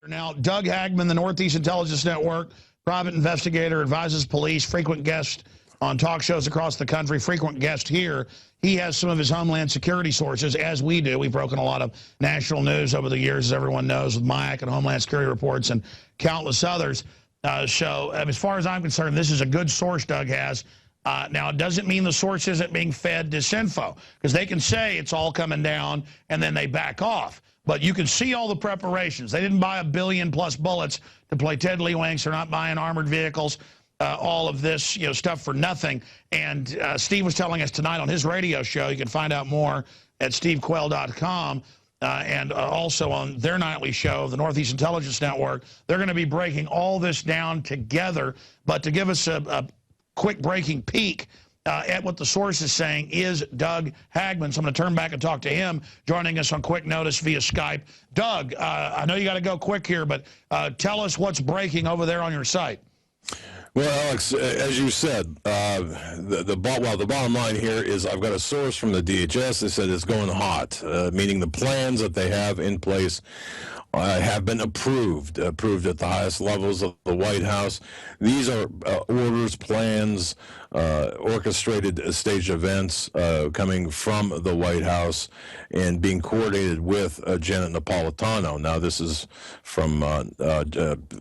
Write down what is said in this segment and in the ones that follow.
Now, Doug Hagman, the Northeast Intelligence Network, private investigator, advises police, frequent guest on talk shows across the country, frequent guest here. He has some of his Homeland Security sources, as we do. We've broken a lot of national news over the years, as everyone knows, with MIAC and Homeland Security reports and countless others. So as far as I'm concerned, this is a good source Doug has. Now, it doesn't mean the source isn't being fed disinfo, because they can say it's all coming down and then they back off. But you can see all the preparations. They didn't buy 1 billion+ bullets to play Ted Lee Winks. They're not buying armored vehicles, all of this stuff for nothing. And Steve was telling us tonight on his radio show, you can find out more at stevequayle.com, and also on their nightly show, the Northeast Intelligence Network. They're going to be breaking all this down together. But to give us a quick breaking peek at what the source is saying is Doug Hagman. So I'm going to turn back and talk to him, joining us on quick notice via Skype. Doug, I know you got to go quick here, but tell us what's breaking over there on your site. Well, Alex, as you said, the bottom line here is I've got a source from the DHS. They said it's going hot, meaning the plans that they have in place have been approved at the highest levels of the White House. These are orders, plans, orchestrated stage events coming from the White House and being coordinated with Janet Napolitano. Now, this is from,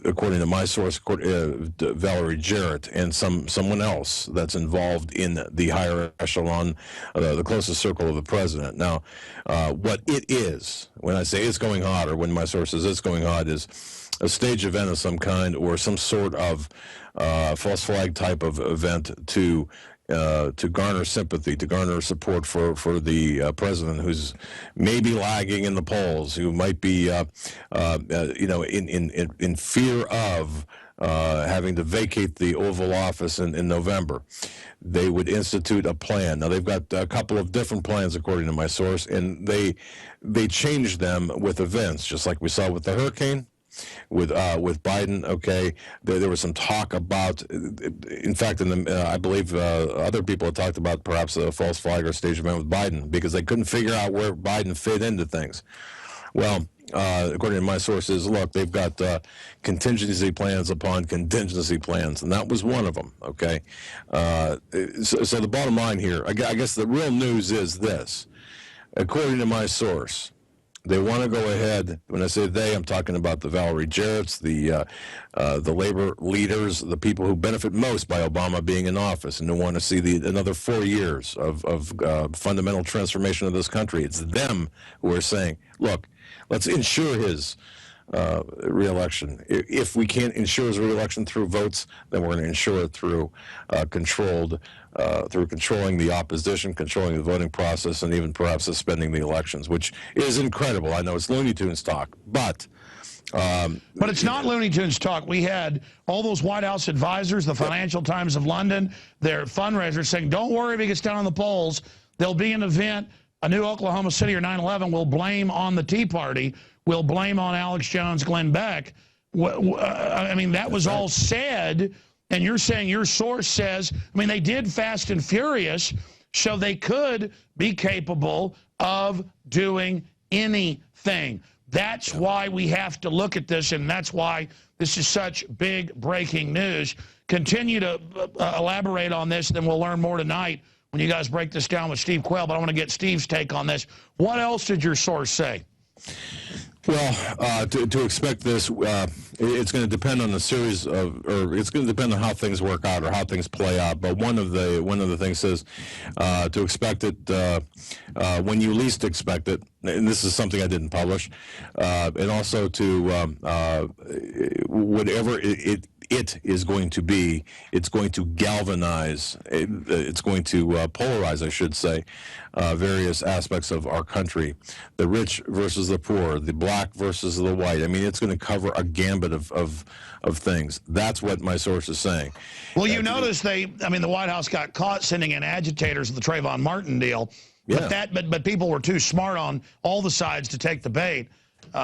according to my source, Valerie Jarrett and someone else that's involved in the higher echelon, the closest circle of the president. Now, what it is, when I say it's going hot, or when my source says it's going hot, is a stage event of some kind or some sort of false flag type of event to garner sympathy, to garner support for the president, who's maybe lagging in the polls, who might be in fear of having to vacate the Oval Office in November. They would institute a plan. Now, they've got a couple of different plans, according to my source, and they change them with events, just like we saw with the hurricane. With Biden, okay, there was some talk about, in fact, I believe other people had talked about perhaps a false flag or stage event with Biden, because they couldn't figure out where Biden fit into things. Well, according to my sources, look, they've got contingency plans upon contingency plans, and that was one of them, okay? So the bottom line here, I guess the real news is this. According to my source, they want to go ahead. When I say they, I'm talking about the Valerie Jarretts, the labor leaders, the people who benefit most by Obama being in office, and who want to see another 4 years of fundamental transformation of this country. It's them who are saying, look, let's ensure his re-election. If we can't ensure his re-election through votes, then we're going to ensure it through through controlling the opposition, controlling the voting process, and even perhaps suspending the elections, which is incredible. I know it's Looney Tunes talk, but it's not Looney Tunes talk. We had all those White House advisors, the Financial Times of London, their fundraisers saying, don't worry if it gets down on the polls. There'll be an event, a new Oklahoma City or 9/11. We'll blame on the Tea Party. We'll blame on Alex Jones, Glenn Beck. I mean, that was all said, and you're saying your source says, I mean, they did Fast and Furious, so they could be capable of doing anything. That's why we have to look at this, and that's why this is such big breaking news. Continue to elaborate on this, then we'll learn more tonight when you guys break this down with Steve Quayle, but I want to get Steve's take on this. What else did your source say? Well, to expect this, it's going to depend on the series of, or it's going to depend on how things work out or how things play out. But one of the things says to expect it when you least expect it, and this is something I didn't publish, and also to whatever it is going to be, it's going to galvanize, it's going to polarize, I should say, various aspects of our country. The rich versus the poor, the black versus the white. I mean, it's going to cover a gambit of things. That's what my source is saying. Well, you notice the White House got caught sending in agitators of the Trayvon Martin deal. Yeah. But people were too smart on all the sides to take the bait. They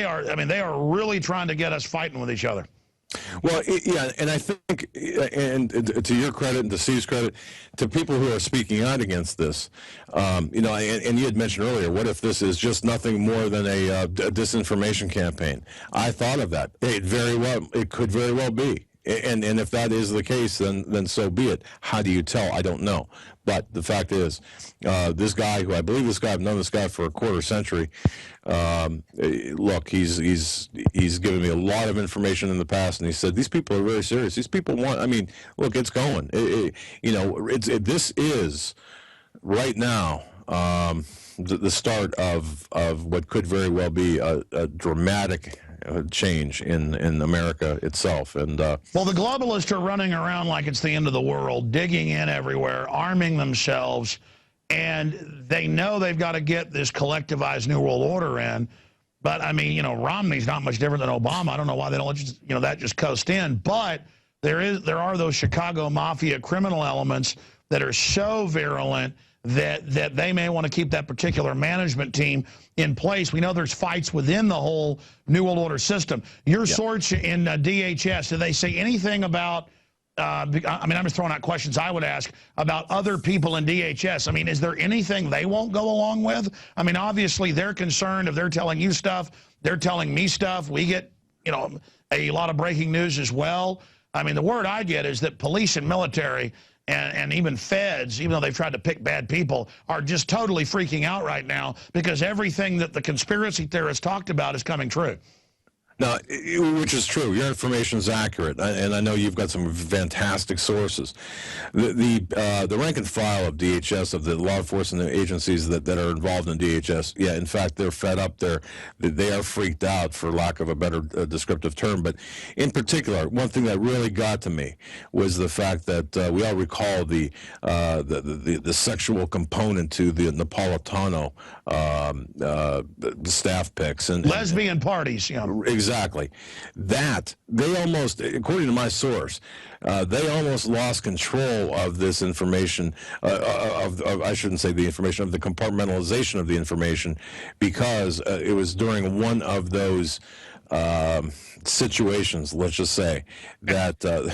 are really trying to get us fighting with each other. Well, yeah, and I think, and to your credit and to Steve's credit, to people who are speaking out against this, you know, and you had mentioned earlier, what if this is just nothing more than a disinformation campaign? I thought of that. It could very well be. And if that is the case, then so be it. How do you tell? I don't know. But the fact is, this guy, who I believe I've known this guy for a quarter century. Look, he's given me a lot of information in the past, and he said these people are very serious. These people want. I mean, look, it's going. You know, this is right now the start of what could very well be a dramatic change in America itself. And well, the globalists are running around like it's the end of the world, digging in everywhere, arming themselves, and they know they've got to get this collectivized New World Order in. But I mean, you know, Romney's not much different than Obama. I don't know why they don't just, you know, that just coast in. But there are those Chicago Mafia criminal elements that are so virulent that they may want to keep that particular management team in place. We know there's fights within the whole New World Order system. Your source in DHS, do they say anything about, I mean, I'm just throwing out questions I would ask about other people in DHS. I mean, is there anything they won't go along with? I mean, obviously they're concerned if they're telling you stuff, they're telling me stuff. We get, you know, a lot of breaking news as well. I mean, the word I get is that police and military and even feds, even though they've tried to pick bad people, are just totally freaking out right now because everything that the conspiracy theorists talked about is coming true. No, which is true. Your information is accurate, and I know you've got some fantastic sources. The rank and file of DHS, of the law enforcement agencies that are involved in DHS, yeah, in fact, they're fed up. They are freaked out, for lack of a better descriptive term. But in particular, one thing that really got to me was the fact that we all recall the sexual component to the Napolitano staff picks and lesbian parties, you know. Exactly. That, they almost, according to my source, they almost lost control of this information, I shouldn't say the information, of the compartmentalization of the information, because it was during one of those situations, let's just say, that there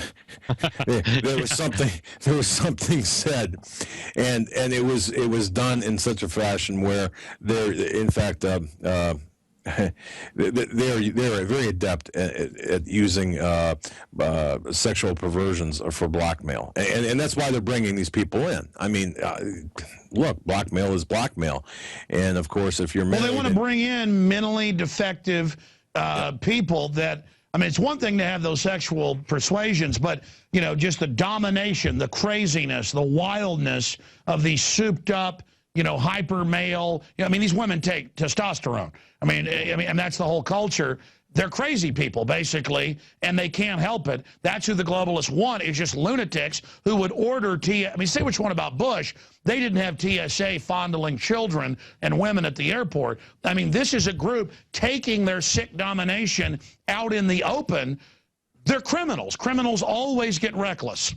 was something said, and it was done in such a fashion where there, in fact, they're very adept at using sexual perversions for blackmail, and that's why they're bringing these people in. I mean, look, blackmail is blackmail, and of course, if you're married, well, they want to bring in mentally defective people that. I mean, it's one thing to have those sexual persuasions, but, you know, just the domination, the craziness, the wildness of these souped up, you know, hyper male. You know, I mean, these women take testosterone. I mean, and that's the whole culture. They're crazy people, basically, and they can't help it. That's who the globalists want, is just lunatics who would order I mean, say what you want about Bush. They didn't have TSA fondling children and women at the airport. I mean, this is a group taking their sick domination out in the open. They're criminals. Criminals always get reckless.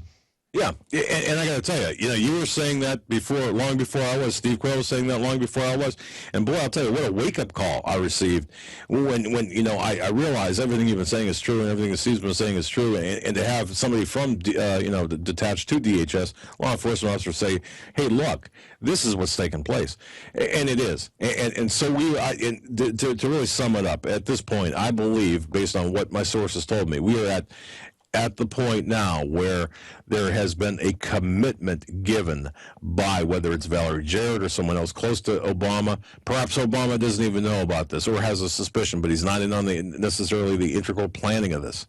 Yeah, and I got to tell you, you were saying that before, long before I was. Steve Quayle was saying that long before I was. And boy, I'll tell you, what a wake-up call I received when I realized everything you've been saying is true and everything that Steve's been saying is true. And to have somebody from, detached to DHS, law enforcement officer, say, hey, look, this is what's taking place. And it is. And so to really sum it up, at this point, I believe, based on what my sources told me, we are at the point now where there has been a commitment given by, whether it's Valerie Jarrett or someone else close to Obama. Perhaps Obama doesn't even know about this or has a suspicion, but he's not in on necessarily the integral planning of this.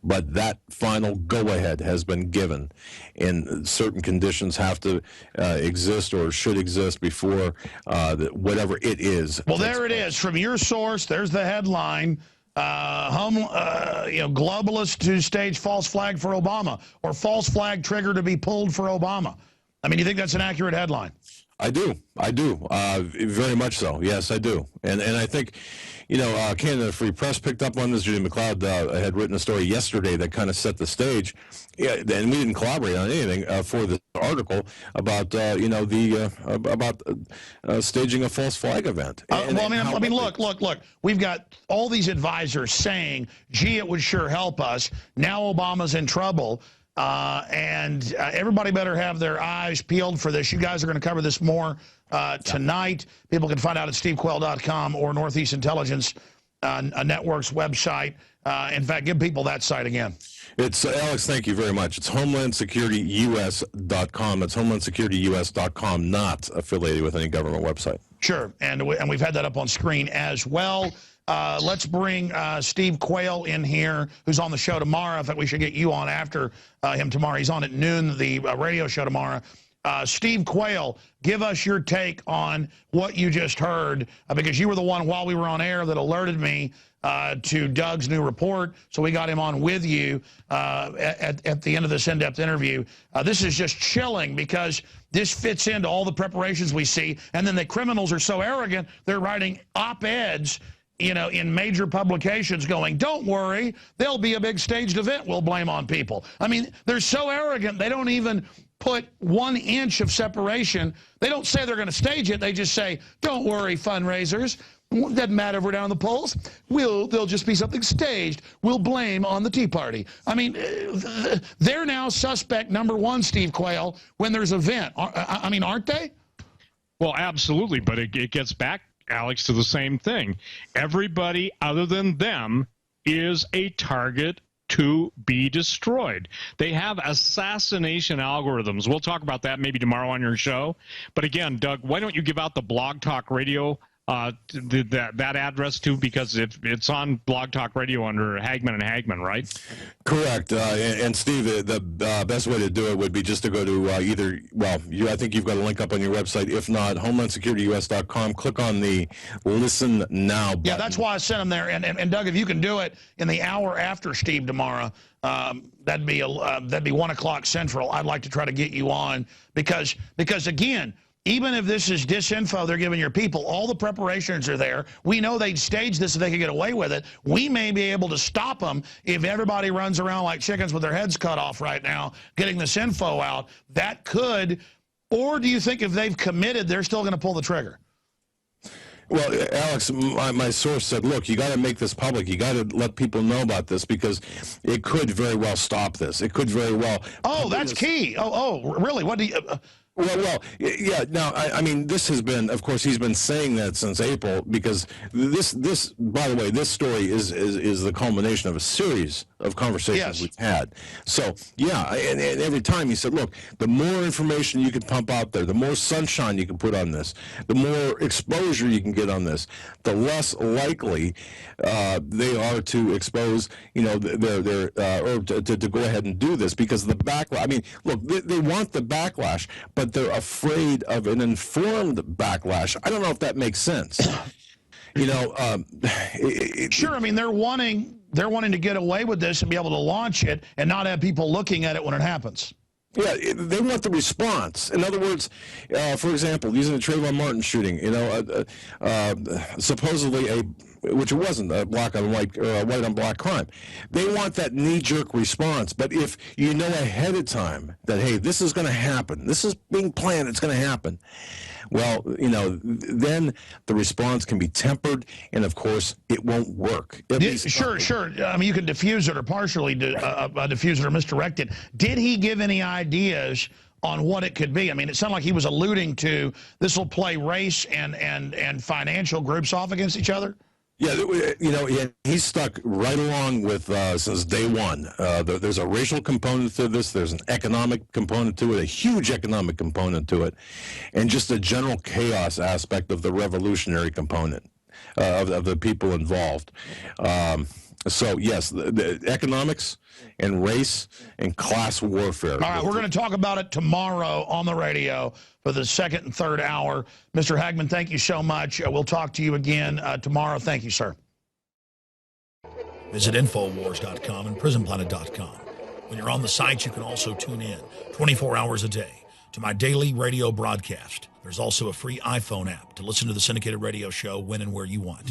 But that final go-ahead has been given, and certain conditions have to exist or should exist before whatever it is. Well, there it is. From your source, there's the headline. Globalists to stage false flag for Obama, or false flag trigger to be pulled for Obama. I mean, you think that's an accurate headline? I do. Very much so. Yes, I do. And I think, Canada Free Press picked up on this. Judy McLeod had written a story yesterday that kind of set the stage. Yeah, and we didn't collaborate on anything for this article about, staging a false flag event. Look. We've got all these advisors saying, gee, it would sure help us. Now Obama's in trouble. And everybody better have their eyes peeled for this. You guys are going to cover this more tonight. People can find out at stevequayle.com or Northeast Intelligence Network's website. In fact, give people that site again. It's Alex, thank you very much. It's HomelandSecurityUS.com. It's HomelandSecurityUS.com, not affiliated with any government website. Sure, and we've had that up on screen as well. Let's bring Steve Quayle in here, who's on the show tomorrow. In fact, we should get you on after him tomorrow. He's on at noon, the radio show tomorrow. Steve Quayle, give us your take on what you just heard, because you were the one while we were on air that alerted me to Doug's new report, so we got him on with you at the end of this in-depth interview. This is just chilling because this fits into all the preparations we see, and then the criminals are so arrogant, they're writing op-eds in major publications going, don't worry, there'll be a big staged event we'll blame on people. I mean, they're so arrogant, they don't even put 1 inch of separation. They don't say they're going to stage it. They just say, don't worry, fundraisers. Doesn't matter if we're down the polls. There'll just be something staged. We'll blame on the Tea Party. I mean, they're now suspect number 1, Steve Quayle, when there's an event. I mean, aren't they? Well, absolutely, but it gets back, Alex, to the same thing. Everybody other than them is a target to be destroyed. They have assassination algorithms. We'll talk about that maybe tomorrow on your show. But again, Doug, why don't you give out the Blog Talk Radio that address too, because it's on Blog Talk Radio under Hagman and Hagman, right? Correct. And Steve, the best way to do it would be just to go to I think you've got a link up on your website. If not, HomelandSecurityUS.com. Click on the Listen Now button. Yeah, that's why I sent them there. And Doug, if you can do it in the hour after Steve tomorrow, that'd be 1 o'clock Central. I'd like to try to get you on because again, even if this is disinfo they're giving your people, all the preparations are there. We know they'd stage this if they could get away with it. We may be able to stop them if everybody runs around like chickens with their heads cut off right now, getting this info out. That could, or do you think if they've committed, they're still going to pull the trigger? Well, Alex, my source said, look, you got to make this public. You got to let people know about this because it could very well stop this. It could very well. Oh, that's key. Oh, really? What do you... Well, yeah. Now, I mean, this has been, of course, he's been saying that since April because this, by the way, this story is the culmination of a series of conversations we've had. So, yeah, and every time he said, look, the more information you can pump out there, the more sunshine you can put on this, the more exposure you can get on this, the less likely they are to expose, or to go ahead and do this because of the backlash. I mean, look, they want the backlash, but they're afraid of an informed backlash. I don't know if that makes sense. Sure. I mean, they're wanting to get away with this and be able to launch it and not have people looking at it when it happens. Yeah, they want the response. In other words, for example, using the Trayvon Martin shooting, supposedly which it wasn't a black on white or a white on black crime. They want that knee-jerk response. But if you know ahead of time that, hey, this is going to happen, this is being planned, it's going to happen, well, then the response can be tempered, and of course, it won't work. Sure. I mean, you can diffuse it or partially diffuse it or misdirect it. Did he give any ideas on what it could be? I mean, it sounded like he was alluding to this will play race and financial groups off against each other. Yeah, he's stuck right along with since day one. There's a racial component to this. There's an economic component to it, a huge economic component to it, and just a general chaos aspect of the revolutionary component of the people involved. So, yes, the economics and race and class warfare. All right, we're going to talk about it tomorrow on the radio for the second and third hour. Mr. Hagman, thank you so much. We'll talk to you again tomorrow. Thank you, sir. Visit Infowars.com and PrisonPlanet.com. When you're on the site, you can also tune in 24 hours a day to my daily radio broadcast. There's also a free iPhone app to listen to the syndicated radio show when and where you want.